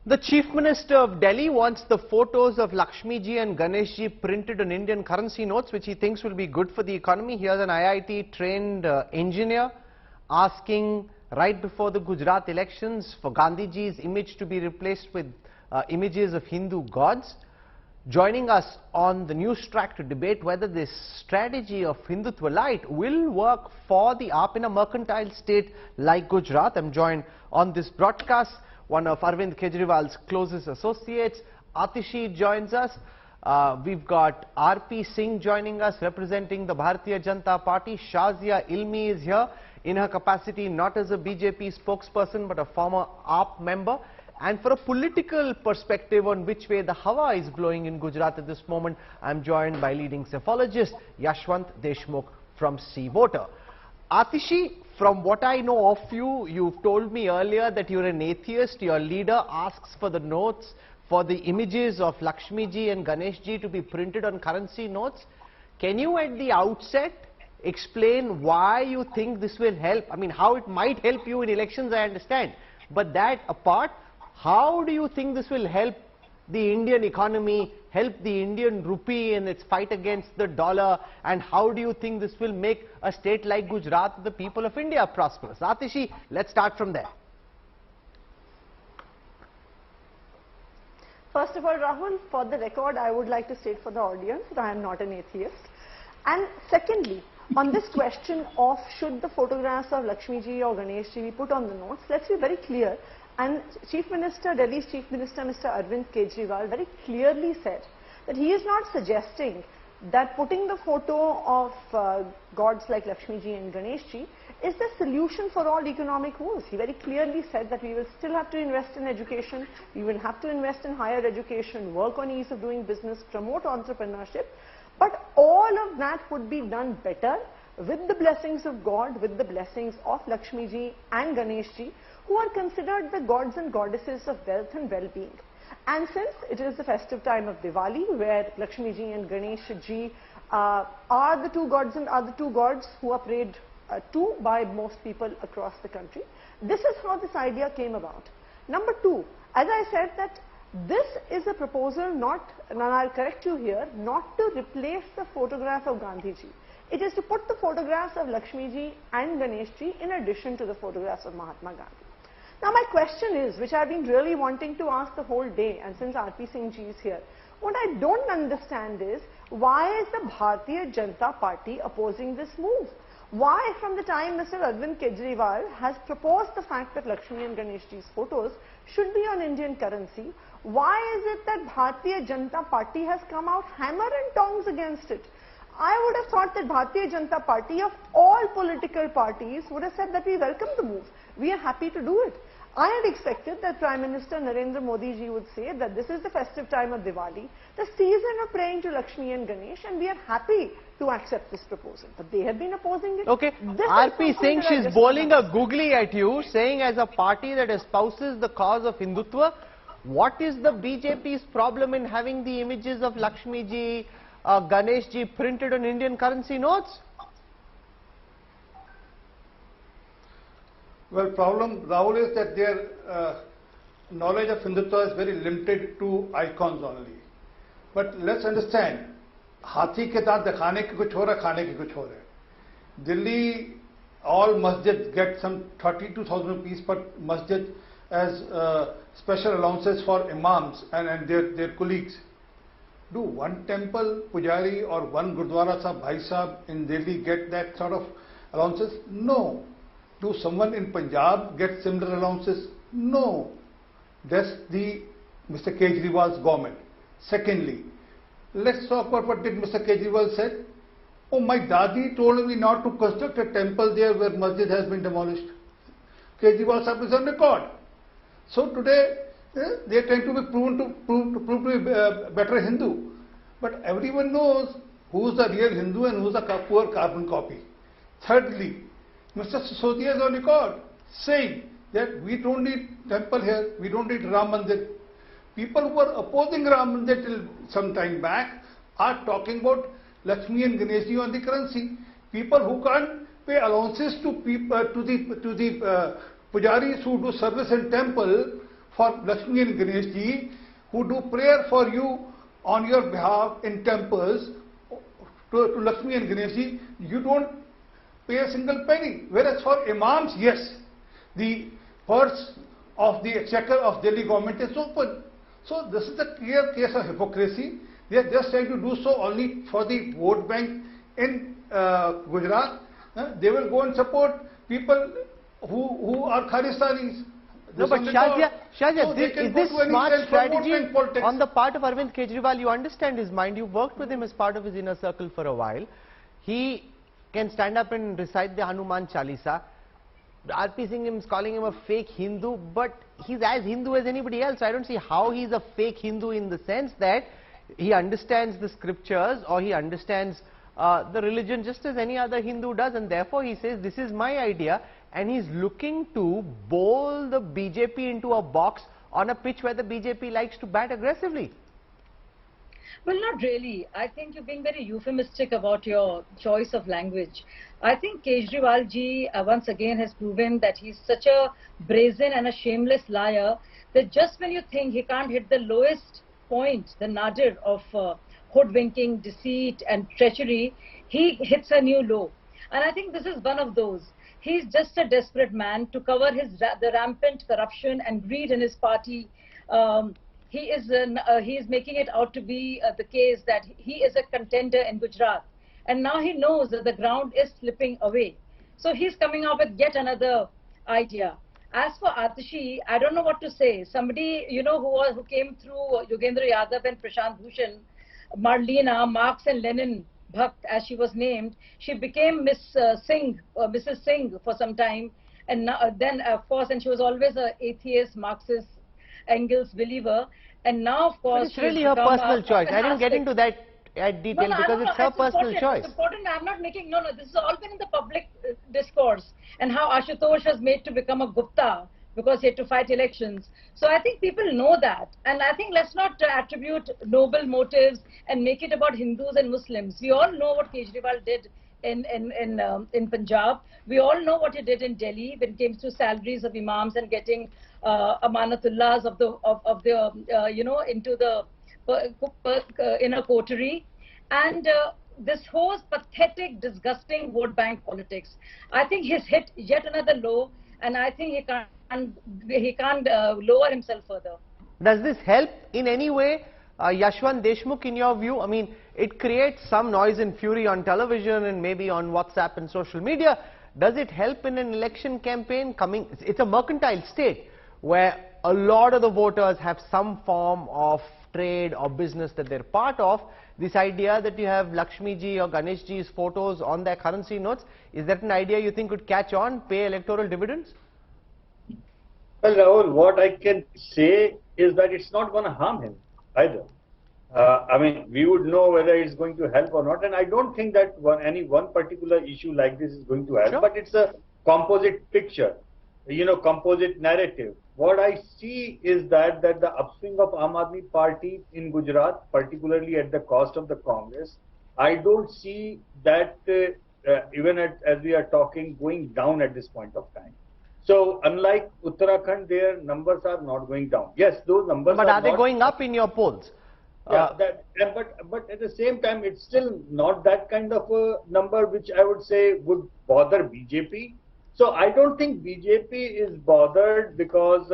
The Chief Minister of Delhi wants the photos of Lakshmi ji and Ganesh ji printed on Indian currency notes, which he thinks will be good for the economy. Here's an IIT trained engineer asking right before the Gujarat elections for Gandhi ji's image to be replaced with images of Hindu gods. Joining us on the Newstrack to debate whether this strategy of Hindutva light will work for the AAP in a mercantile state like Gujarat. I'm joined on this broadcast one of Arvind Kejriwal's closest associates. Atishi joins us. We've got RP Singh joining us, representing the Bharatiya Janata Party. Shazia Ilmi is here in her capacity not as a BJP spokesperson but a former AAP member. And for a political perspective on which way the hawa is blowing in Gujarat at this moment, I'm joined by leading cephalogist Yashwant Deshmukh from Sea Voter. Atishi, from what I know of you, you've told me earlier that you're an atheist. Your leader asks for the notes, for the images of Lakshmi ji and Ganesh ji to be printed on currency notes. Can you at the outset explain why you think this will help? I mean, how it might help you in elections, I understand. But that apart, how do you think this will help the Indian economy, help the Indian rupee in its fight against the dollar, and how do you think this will make a state like Gujarat, the people of India, prosperous? Atishi, let's start from there. First of all, Rahul, for the record, I would like to state for the audience that I am not an atheist. And secondly, on this question of should the photographs of Lakshmi ji or Ganesh ji be put on the notes, let's be very clear. And Delhi's Chief Minister, Mr. Arvind Kejriwal, very clearly said that he is not suggesting that putting the photo of gods like Lakshmi ji and Ganesh ji is the solution for all economic woes. He very clearly said that we will still have to invest in education, we will have to invest in higher education, work on ease of doing business, promote entrepreneurship, but all of that would be done better with the blessings of God, with the blessings of Lakshmi ji and Ganesh ji, who are considered the gods and goddesses of wealth and well-being. And since it is the festive time of Diwali, where Lakshmi ji and Ganesh ji are the two gods and are the two gods who are prayed to by most people across the country, this is how this idea came about. Number two, as I said, that this is a proposal not, and I'll correct you here, not to replace the photograph of Gandhi ji. It is to put the photographs of Lakshmi ji and Ganesh ji in addition to the photographs of Mahatma Gandhi. Now my question is, which I've been really wanting to ask the whole day, and since RP Singh ji is here, what I don't understand is, why is the Bharatiya Janata Party opposing this move? Why, from the time Mr. Arvind Kejriwal has proposed the fact that Lakshmi and Ganesh ji's photos should be on Indian currency, why is it that Bharatiya Janata Party has come out hammer and tongs against it? I would have thought that Bharatiya Janata Party of all political parties would have said that we welcome the move. We are happy to do it. I had expected that Prime Minister Narendra Modi ji would say that this is the festive time of Diwali, the season of praying to Lakshmi and Ganesh, and we are happy to accept this proposal. But they have been opposing it. Okay, RP Singh, she's bowling a googly at you, saying as a party that espouses the cause of Hindutva, what is the BJP's problem in having the images of Lakshmi ji, Ganesh ji printed on Indian currency notes? Well, problem, Rahul, is that their knowledge of Hindutva is very limited to icons only. But let's understand, हाथी के दांत दिखाने के कुछ हो रहा है, खाने के कुछ हो रहा है. Delhi, all masjids get some 32,000 rupees per masjid as special allowances for imams and their colleagues. Do one temple pujari or one Gurdwara Sahib, Bhai Sahib in Delhi get that sort of allowances? No. Do someone in Punjab get similar allowances? No. That's the Mr. Kejriwal's government. Secondly, let's talk about what did Mr. Kejriwal said. Oh, my dadi told me not to construct a temple there where masjid has been demolished. Kejriwal Sahib is on record. So today, they are trying to be proven to be a better Hindu. But everyone knows who is the real Hindu and who is the poor carbon copy. Thirdly, Mr. Sisodia is on record saying that we don't need temple here, we don't need Ram Mandir. People who were opposing Ram Mandir till some time back are talking about Lakshmi and Ganesh ji on the currency. People who can't pay allowances to the pujaris who do service in temple for Lakshmi and Ganesh ji, who do prayer for you on your behalf in temples to Lakshmi and Ganesh ji, you don't pay a single penny. Whereas for imams, yes, the purse of the exchequer of Delhi government is open. So this is a clear case of hypocrisy. They are just trying to do so only for the vote bank in Gujarat. They will go and support people who are Khalistanis. No, but Shahja, So is this smart strategy on the part of Arvind Kejriwal? You understand his mind. You worked with him as part of his inner circle for a while. He can stand up and recite the Hanuman Chalisa. RP Singh is calling him a fake Hindu, but he's as Hindu as anybody else. I don't see how he's a fake Hindu in the sense that he understands the scriptures or he understands the religion just as any other Hindu does, and therefore he says this is my idea, and he's looking to bowl the BJP into a box on a pitch where the BJP likes to bat aggressively. Well, not really. I think you're being very euphemistic about your choice of language. I think Kejriwal ji once again has proven that he's such a brazen and a shameless liar that just when you think he can't hit the lowest point, the nadir of hoodwinking, deceit and treachery, he hits a new low. And I think this is one of those. He's just a desperate man to cover the rampant corruption and greed in his party. He is making it out to be the case that he is a contender in Gujarat. And now he knows that the ground is slipping away. So he's coming up with yet another idea. As for Atashi, I don't know what to say. Somebody, you know, who came through Yogendra Yadav and Prashant Bhushan, Marlena, Marx and Lenin Bhakt, as she was named, she became Mrs. Singh for some time. And then, of course, and she was always an atheist, Marxist, Engels believer. And now, of course, but it's really her personal choice. I didn't get into that detail because it's her personal choice. It's important. I'm not making, no, this has all been in the public discourse, and how Ashutosh was made to become a Gupta because he had to fight elections. So I think people know that, and I think let's not attribute noble motives and make it about Hindus and Muslims. We all know what Kejriwal did in Punjab. We all know what he did in Delhi when it came to salaries of imams and getting amanatullahs of the you know, into the inner coterie, and this whole pathetic, disgusting vote bank politics. I think he's hit yet another low, and I think he can't lower himself further. Does this help in any way, Yashwant Deshmukh, in your view? I mean, it creates some noise and fury on television and maybe on WhatsApp and social media. Does it help in an election campaign coming? It's a mercantile state where a lot of the voters have some form of trade or business that they're part of. This idea that you have Lakshmi ji or Ganesh ji's photos on their currency notes, is that an idea you think could catch on, pay electoral dividends? Well, Rahul, what I can say is that it's not going to harm him either. I mean, we would know whether it's going to help or not, and I don't think that any one particular issue like this is going to help, sure. But it's a composite picture, you know, composite narrative. What I see is that the upswing of Aam Aadmi Party in Gujarat, particularly at the cost of the Congress, I don't see that even as we are talking, going down at this point of time. So unlike Uttarakhand, their numbers are not going down. Yes, those numbers but are they not going up in your polls? Yeah, but at the same time, it's still not that kind of a number which I would say would bother BJP. So I don't think BJP is bothered because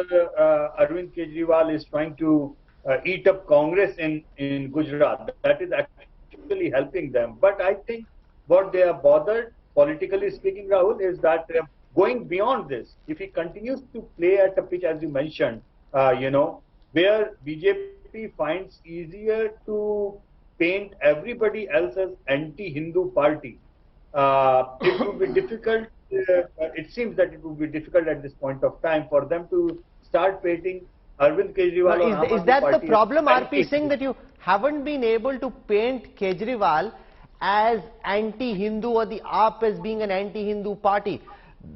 Arvind Kejriwal is trying to eat up Congress in Gujarat. That is actually helping them. But I think what they are bothered, politically speaking, Rahul, is that going beyond this, if he continues to play at a pitch, as you mentioned, you know, where BJP finds easier to paint everybody else as anti-Hindu party, it would be difficult. It seems that it would be difficult at this point of time for them to start painting Arvind Kejriwal. Is that the problem, RP Singh, that you haven't been able to paint Kejriwal as anti-Hindu or the AAP as being an anti-Hindu party?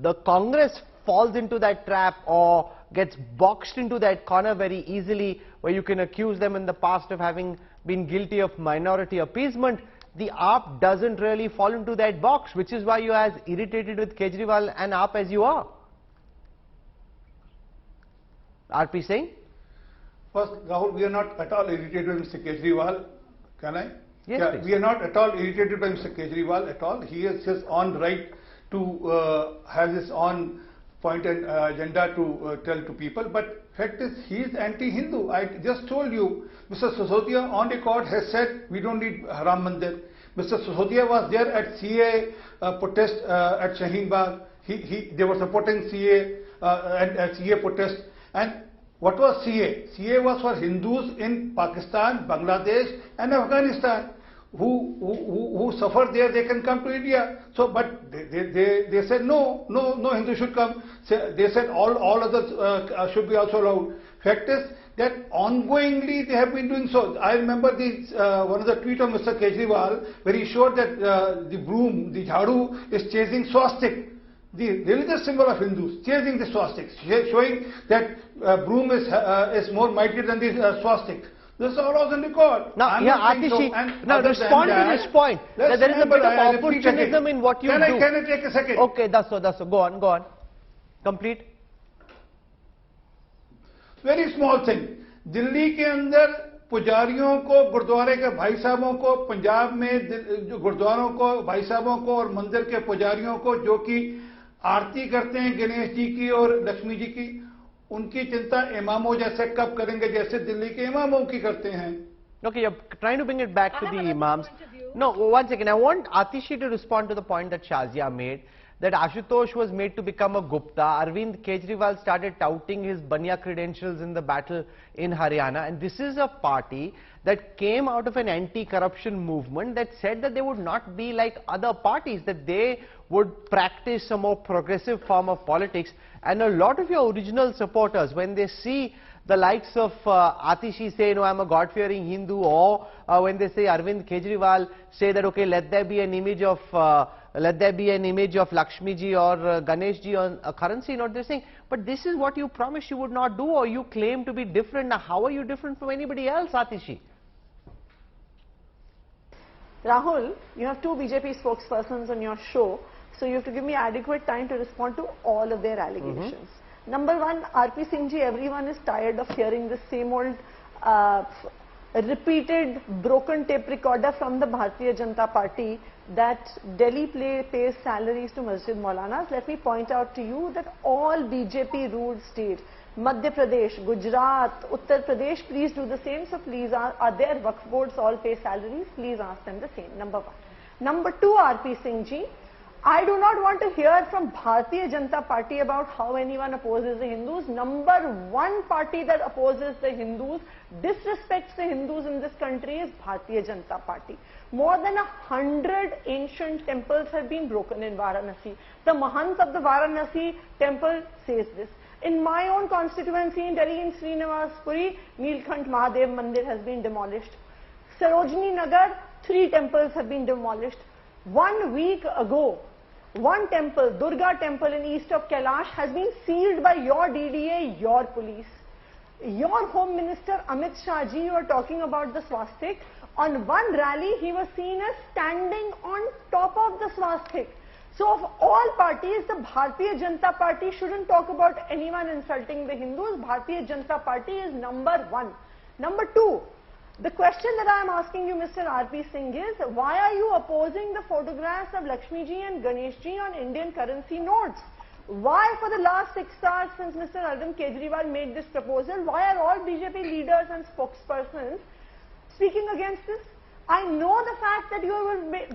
The Congress falls into that trap or gets boxed into that corner very easily, where you can accuse them in the past of having been guilty of minority appeasement. The AAP doesn't really fall into that box, which is why you are as irritated with Kejriwal and AAP as you are. RP Singh? First, Rahul, we are not at all irritated with Mr. Kejriwal. Can I? Yes, yeah, please. we are not at all irritated by Mr. Kejriwal at all. He has his own right to have his own point and agenda to tell to people. But fact is, he is anti-Hindu. I just told you, Mr. Sisodia on record has said we don't need Haram Mandir. Mr. Sisodia was there at CA protest at Shaheen Bagh. They were supporting CA and CA protest. And what was CA? CA was for Hindus in Pakistan, Bangladesh and Afghanistan who suffer there. They can come to India. So, but they said no Hindu should come. They said all others should be also allowed. Fact is that ongoingly they have been doing so. I remember one of the tweet of Mr. Kejriwal where he showed that the broom, the jhadu is chasing swastik, the religious symbol of Hindus, chasing the swastik, showing that broom is more mighty than the swastik. This is all on record. Now, Atishi, now respond to this point. That there is a bit of opportunism in what you do. Can I take a second? Okay, that's so. Go on. Complete. Very small thing. Delhi के अंदर पुजारियों को, गुरुद्वारे के भाई साहबों को, पंजाब में गुरुद्वारों को, भाई साहबों को और मंदिर के पुजारियों को जो कि आरती करते हैं गणेश जी की और लक्ष्मी जी की, उनकी चिंता इमामों जैसे कब करेंगे जैसे दिल्ली के इमामों की करते हैं. Okay, you're trying to bring it back to the imams. No, one second. I want Atishi to respond to the point that Shazia made, that Ashutosh was made to become a Gupta. Arvind Kejriwal started touting his Banya credentials in the battle in Haryana. And this is a party that came out of an anti-corruption movement that said that they would not be like other parties, that they would practice a more progressive form of politics. And a lot of your original supporters, when they see the likes of Atishi say, no, I'm a God-fearing Hindu, or when they say Arvind Kejriwal say that, okay, let there be an image of Lakshmi ji or Ganesh ji on a currency note, they're saying, but this is what you promised you would not do, or you claim to be different. Now, how are you different from anybody else, Atishi? Rahul, you have two BJP spokespersons on your show, so you have to give me adequate time to respond to all of their allegations. Number one, RP Singh ji, everyone is tired of hearing the same old repeated broken tape recorder from the Bharatiya Janata Party that Delhi pays salaries to Masjid Maulanas. Let me point out to you that all BJP ruled states, Madhya Pradesh, Gujarat, Uttar Pradesh, please do the same. So please, are their Waqf boards all pay salaries? Please ask them the same. Number one. Number two, RP Singh ji, I do not want to hear from Bharatiya Janata Party about how anyone opposes the Hindus. Number one party that opposes the Hindus, disrespects the Hindus in this country is Bharatiya Janata Party. More than 100 ancient temples have been broken in Varanasi. The Mahant of the Varanasi temple says this. In my own constituency in Delhi, in Srinivaspuri, Neelkant Mahadev Mandir has been demolished. Sarojini Nagar, 3 temples have been demolished. 1 week ago, one temple, Durga temple in east of Kailash, has been sealed by your DDA, your police. Your Home Minister Amit Shah ji, you are talking about the swastik. On one rally, he was seen as standing on top of the swastik. So of all parties, the Bharatiya Janata Party shouldn't talk about anyone insulting the Hindus. Bharatiya Janata Party is number one. Number two, the question that I am asking you, Mr. RP Singh, is why are you opposing the photographs of Lakshmi ji and Ganesh ji on Indian currency notes? Why for the last 6 hours since Mr. Arvind Kejriwal made this proposal, why are all BJP leaders and spokespersons speaking against this? I know the fact that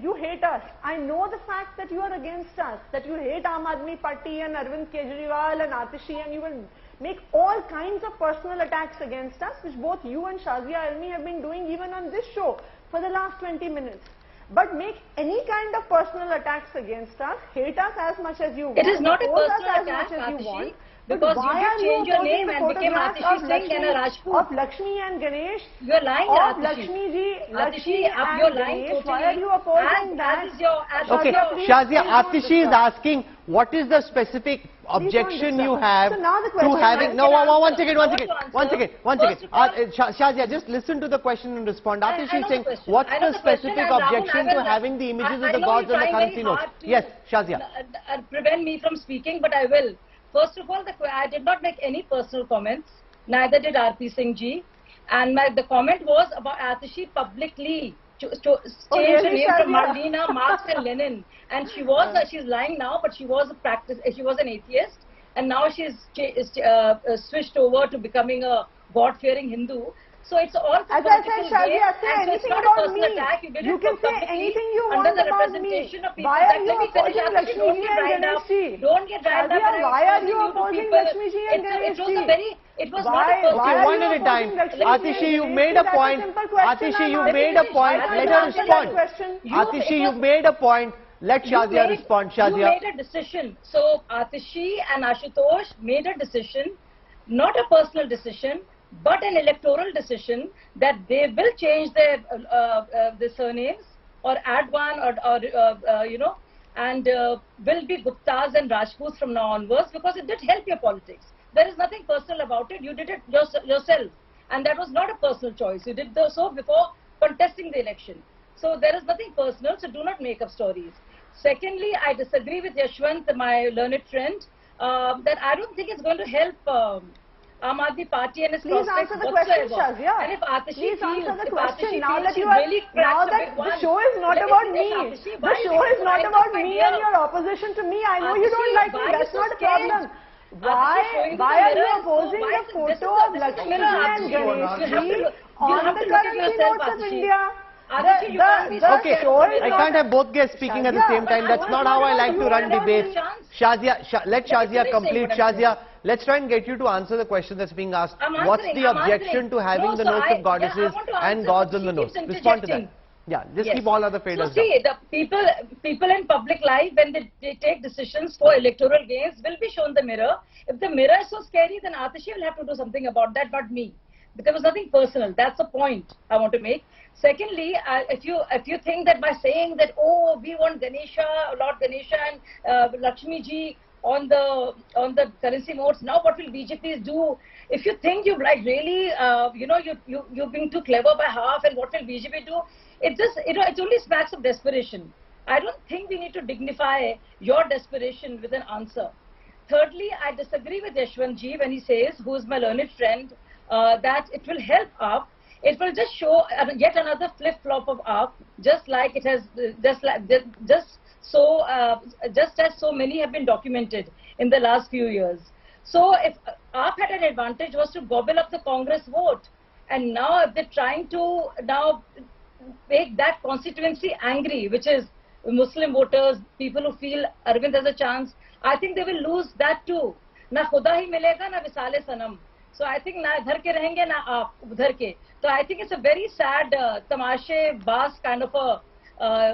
you hate us. I know the fact that you are against us, that you hate Aam Aadmi Party and Arvind Kejriwal and Atishi, and you will make all kinds of personal attacks against us, which both you and Shazia Almi have been doing even on this show for the last 20 minutes. But make any kind of personal attacks against us, hate us as much as you want. It is not a oppose personal us attack, as much as you want. because you did change your name and became photographs Atishi Singh and a Rajput. Of Lakshmi and Ganesh. You are lying, of Atishi. Lakshmi ji, Atishi, and you're lying Ganesh. totally. Why are you opposing that? Okay, Shazia, Atishi is asking, what is the specific objection you have So now the question to having... is- No, one second. First Shazia, just listen to the question and respond. I Atishi know is the saying, question. what's I know the the question, specific and Rahul, objection I to will- having the images I of the know gods you're on the trying currency very notes? hard to Yes, Shazia. Prevent me from speaking, but I will. First of all, I did not make any personal comments. neither did RP Singh ji. And the comment was about Atishi publicly changed her name from Marlena, Marx and Lenin. And she's lying now, but she was an atheist. And now she's switched over to becoming a God-fearing Hindu. So it's all as I said, Shazia, say anything about me. You can say anything you want about me. Why are you opposing Lakshmi ji and Ganesh ji? Don't get riled up. Why are you opposing Lakshmi ji and Ganesh ji? It was not a personal. Okay, one at a time. Atishi, you made a point. Atishi, you made a point. Let her respond. Atishi, you made a point. Let Shazia respond. Shazia. You made a decision. So Atishi and Ashutosh made a decision, not a personal decision, but an electoral decision, that they will change their surnames or add one or you know, and will be Guptas and Rajputs from now onwards, because it did help your politics. There is nothing personal about it. You did it yourself, and that was not a personal choice. You did so before contesting the election. So there is nothing personal, so do not make up stories. Secondly, I disagree with Yashwant, my learned friend, that I don't think it's going to help Aam Aadmi Party and its prospects whatsoever. Please answer the question, Shazia. And if Atishi answer the feels, question. now that the show is not about me. The show is not about me and your opposition to me. I know you don't like me. That's not a problem. Why are you opposing the photo of Lakshmi and Ganesh ji on the currency notes of India? Okay, I can't have both guests speaking at the same time. That's not how I like to run debates. Shazia, let Shazia complete. Shazia, let's try and get you to answer the question that's being asked. What's the objection to having the notes of goddesses and gods on the notes? Respond to that. Yeah, just keep all other faders. So see, the people in public life, when they take decisions for electoral gains, will be shown the mirror. If the mirror is so scary, then Atishi will have to do something about that, not me. There was nothing personal. That's the point I want to make. Secondly, if you think that by saying that, oh, we want Ganesha, Lord Ganesha and Lakshmi ji on the currency notes, now what will BJP do? If you think you've like really, you know, you're being too clever by half, and what will BJP do? It just, you know, it only smacks of desperation. I don't think we need to dignify your desperation with an answer. Thirdly, I disagree with Yashwant ji when he says, who is my learned friend, that it will help AAP. It will just show yet another flip-flop of AAP, just like it has, just as so many have been documented in the last few years. So if AAP had an advantage, was to gobble up the Congress vote, and now if they're trying to now make that constituency angry, which is Muslim voters, people who feel Arvind has a chance, I think they will lose that too. Na khuda hi milega, na visale sanam. So I think na idhar ke rahenge, na aap udhar ke. So I think it's a very sad tamashe baas kind of a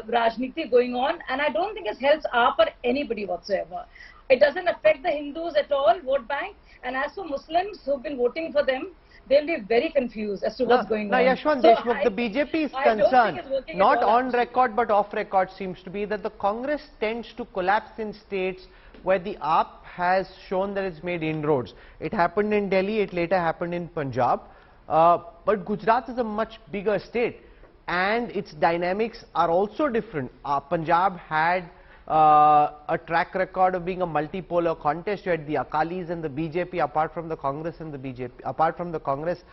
rajniti going on, and I don't think it helps AAP or anybody whatsoever. It doesn't affect the Hindus at all, vote bank, and as for Muslims who've been voting for them, they'll be very confused as to what's going on. Yashwant Deshmukh, the BJP's concern, not on record but off record, seems to be that the Congress tends to collapse in states where the AAP has shown that it's made inroads. It happened in Delhi, it later happened in Punjab, but Gujarat is a much bigger state and its dynamics are also different. Punjab had a track record of being a multipolar contest. You had the Akalis and the BJP, apart from the Congress and the BJP, apart from the Congress,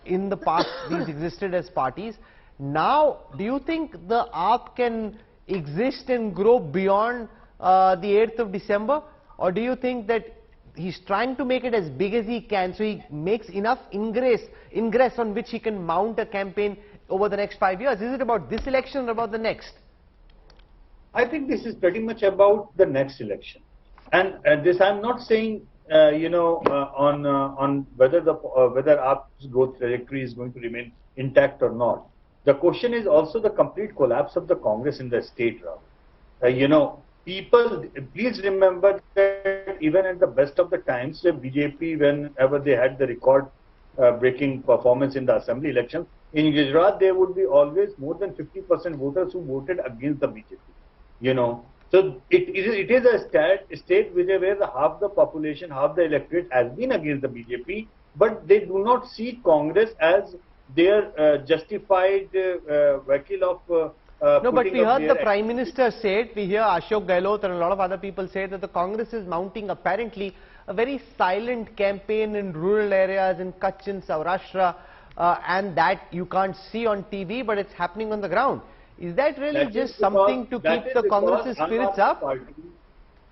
in the past these existed as parties. Now, do you think the AAP can exist and grow beyond the 8th of December, or do you think that he's trying to make it as big as he can, so he makes enough ingress on which he can mount a campaign over the next 5 years? Is it about this election or about the next? I think this is pretty much about the next election, and this I'm not saying you know on whether AAP's growth trajectory is going to remain intact or not. The question is also the complete collapse of the Congress in the state. You know, people, please remember that even at the best of the times, the BJP, whenever they had the record-breaking performance in the assembly elections, in Gujarat there would be always more than 50% voters who voted against the BJP. You know, so it is a state where half the population, half the electorate has been against the BJP, but they do not see Congress as their justified vehicle of no, but we heard the Prime Minister say it, we hear Ashok Gehlot and a lot of other people say that the Congress is mounting apparently a very silent campaign in rural areas in Kutch and Saurashtra, and that you can't see on TV, but it's happening on the ground. Is that really just something to keep the Congress's spirits up?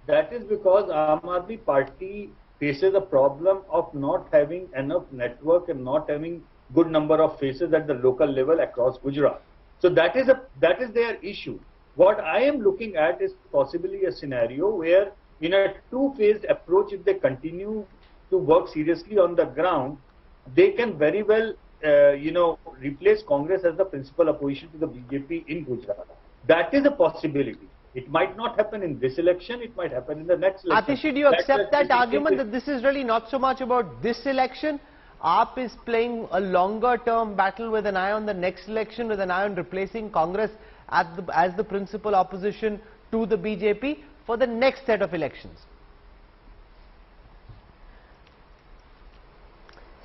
That is because Aam Aadmi Party faces a problem of not having enough network and not having good number of faces at the local level across Gujarat. So that is their issue. What I am looking at is possibly a scenario where in a two-phased approach, if they continue to work seriously on the ground, they can very well replace Congress as the principal opposition to the BJP in Gujarat. That is a possibility. It might not happen in this election, it might happen in the next election. Atishi, do you accept that argument that this is really not so much about this election? AAP is playing a longer term battle with an eye on the next election, with an eye on replacing Congress as the principal opposition to the BJP for the next set of elections.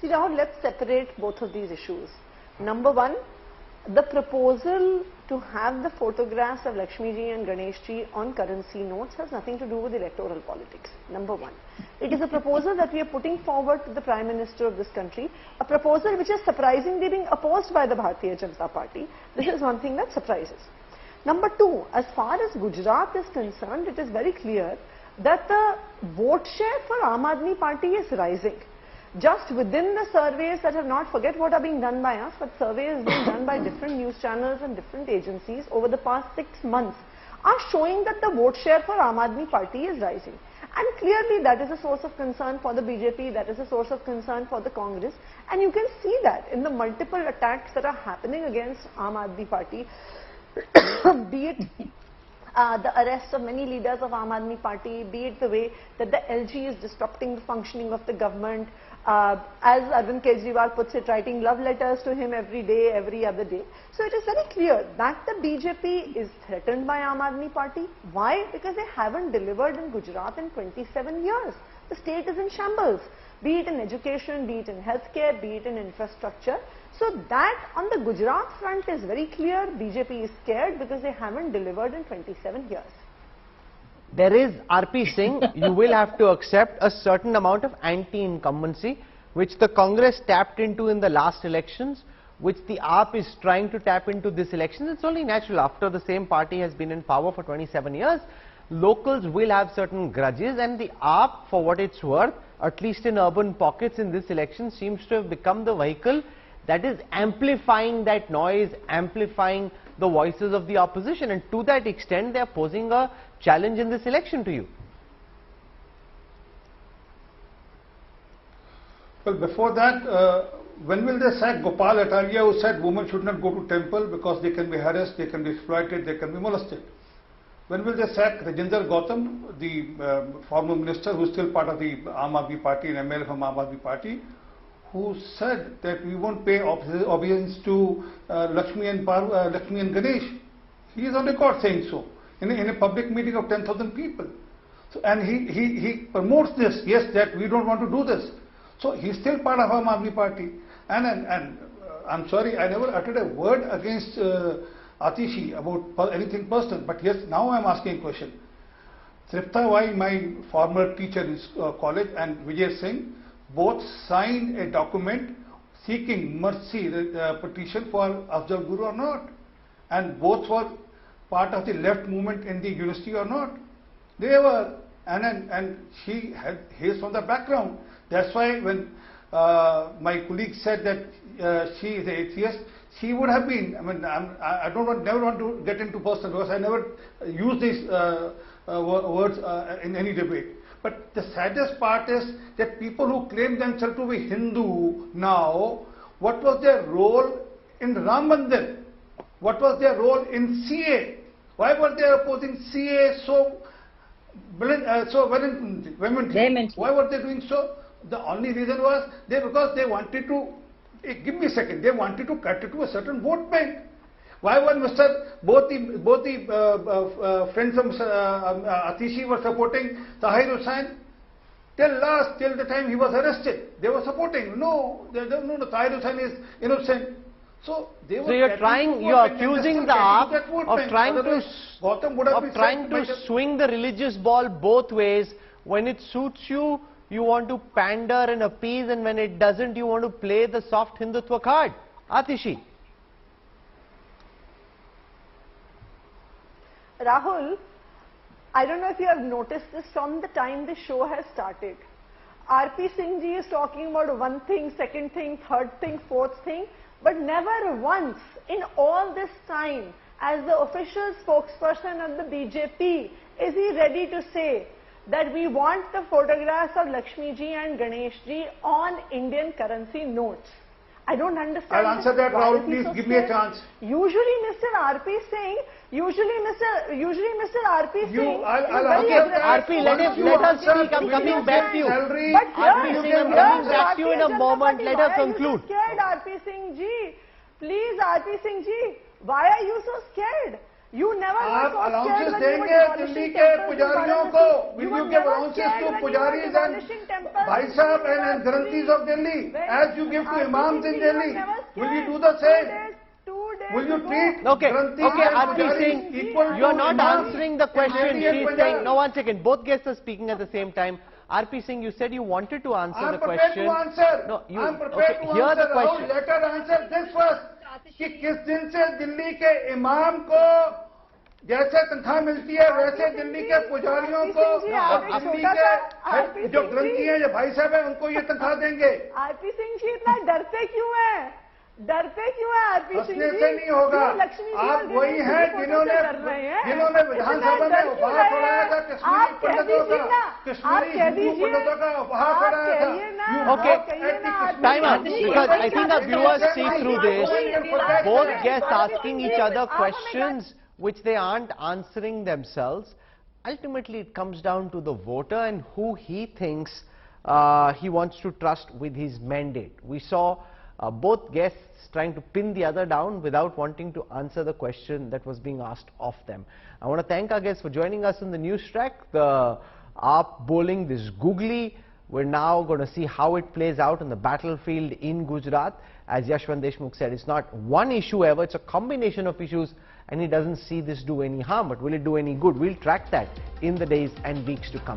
See, Rahul, let's separate both of these issues. Number one, the proposal to have the photographs of Lakshmi ji and Ganesh ji on currency notes has nothing to do with electoral politics. Number one. It is a proposal that we are putting forward to the Prime Minister of this country, a proposal which is surprisingly being opposed by the Bharatiya Janata Party. This is one thing that surprises. Number two, as far as Gujarat is concerned, it is very clear that the vote share for Aam Aadmi Party is rising. Just within the surveys that have not, forget what are being done by us, but surveys being done by different news channels and different agencies over the past 6 months are showing that the vote share for Aam Aadmi Party is rising. And clearly that is a source of concern for the BJP, that is a source of concern for the Congress. And you can see that in the multiple attacks that are happening against Aam Aadmi Party, be it the arrest of many leaders of Aam Aadmi Party, be it the way that the LG is disrupting the functioning of the government, as Arvind Kejriwal puts it, writing love letters to him every day, every other day. So it is very clear that the BJP is threatened by Aam Aadmi Party. Why? Because they haven't delivered in Gujarat in 27 years. The state is in shambles, be it in education, be it in healthcare, be it in infrastructure. So that on the Gujarat front is very clear. BJP is scared because they haven't delivered in 27 years. There is, RP Singh, you will have to accept a certain amount of anti-incumbency, which the Congress tapped into in the last elections, which the AAP is trying to tap into this election. It's only natural. After the same party has been in power for 27 years, locals will have certain grudges, and the AAP, for what it's worth, at least in urban pockets in this election, seems to have become the vehicle that is amplifying that noise, amplifying the voices of the opposition, and to that extent they are posing a challenge in this election to you. Well, before that, when will they sack Gopal Atalia, who said women should not go to temple because they can be harassed, they can be exploited, they can be molested? When will they sack Rajinder Gautam, the former minister who is still part of the Aam Aadmi Party and ML from Aam Aadmi Party, who said that we won't pay obedience to Lakshmi and Ganesh? He is on record saying so in a public meeting of 10,000 people. So, and he promotes this, yes, that we don't want to do this. So he's still part of Aam Aadmi Party. And I'm sorry, I never uttered a word against Atishi about anything personal. But yes, now I'm asking a question. Tripta Vai, my former teacher in college, and Vijay Singh, both signed a document seeking mercy petition for Afzal Guru or not. And both were part of the left movement in the university or not. They were. And she had his from the background. That's why when my colleague said that she is an atheist, she would have been. I mean, I never want to get into personal because I never use these words in any debate. But the saddest part is that people who claim themselves to be Hindu now, what was their role in Ram Mandir? What was their role in CA? Why were they opposing CA so vehemently? Why were they doing so? The only reason was because they wanted to, give me a second, they wanted to cut it to a certain vote bank. Why were both the friends of Atishi were supporting Tahir Hussain till the time he was arrested? They were supporting. No, Tahir Hussain is innocent. So they were. So you're accusing the AAP of trying to swing the religious ball both ways. When it suits you you want to pander and appease, and when it doesn't, you want to play the soft Hindutva card. Atishi. Rahul, I don't know if you have noticed this from the time the show has started. RP Singh ji is talking about one thing, second thing, third thing, fourth thing, but never once in all this time, as the official spokesperson of the BJP, is he ready to say that we want the photographs of Lakshmi ji and Ganesh ji on Indian currency notes. I don't understand. I'll answer that, Rahul. Please give me a chance. Usually, Mr. RP Singh, Mr. RP Singh. RP, let us speak. I'm coming back to you. RP Singh, I'm coming back to you in a moment. Let her conclude. Why are you so scared, RP Singh ji? Please, RP Singh ji, why are you so scared? You never आप allowances देंगे दिल्ली के पुजारियों को? Will you give allowances to pujaris and भाई साहब and currencies of Delhi as you give to imams in Delhi? Will you do the same? Will you treat RP Singh, you are not answering the question. She's saying, no, one second, both guests are speaking at the same time. RP Singh, you said you wanted to answer the question. I'm prepared to answer. No, you, I'm prepared to hear answer. the question. Let her answer this first. कि किस दिन से दिल्ली के इमाम को जैसे तनख्वाह मिलती है वैसे दिल्ली के पुजारियों को और दिल्ली के जो ग्रंथी हैं जो भाई साहब हैं उनको ये तनख्वाह देंगे? आरपी सिंह जी इतना डरते क्यों हैं? आरपी सिंह जी? से नहीं होगा। आप वही हैं जिन्होंने विधानसभा में उपहास उड़ाया था कश्मीरी हिंदू पंडितों का उपहास उड़ाया था। Okay, time out, because I think our viewers see through this. Both guests asking each other questions which they aren't answering themselves. Ultimately, it comes down to the voter and who he thinks he wants to trust with his mandate. We saw both guests trying to pin the other down without wanting to answer the question that was being asked of them. I want to thank our guests for joining us in the Newstrack. The AAP bowling, this googly, we're now going to see how it plays out on the battlefield in Gujarat. As Yashwant Deshmukh said, it's not one issue ever, it's a combination of issues, and he doesn't see this do any harm. But will it do any good? We'll track that in the days and weeks to come.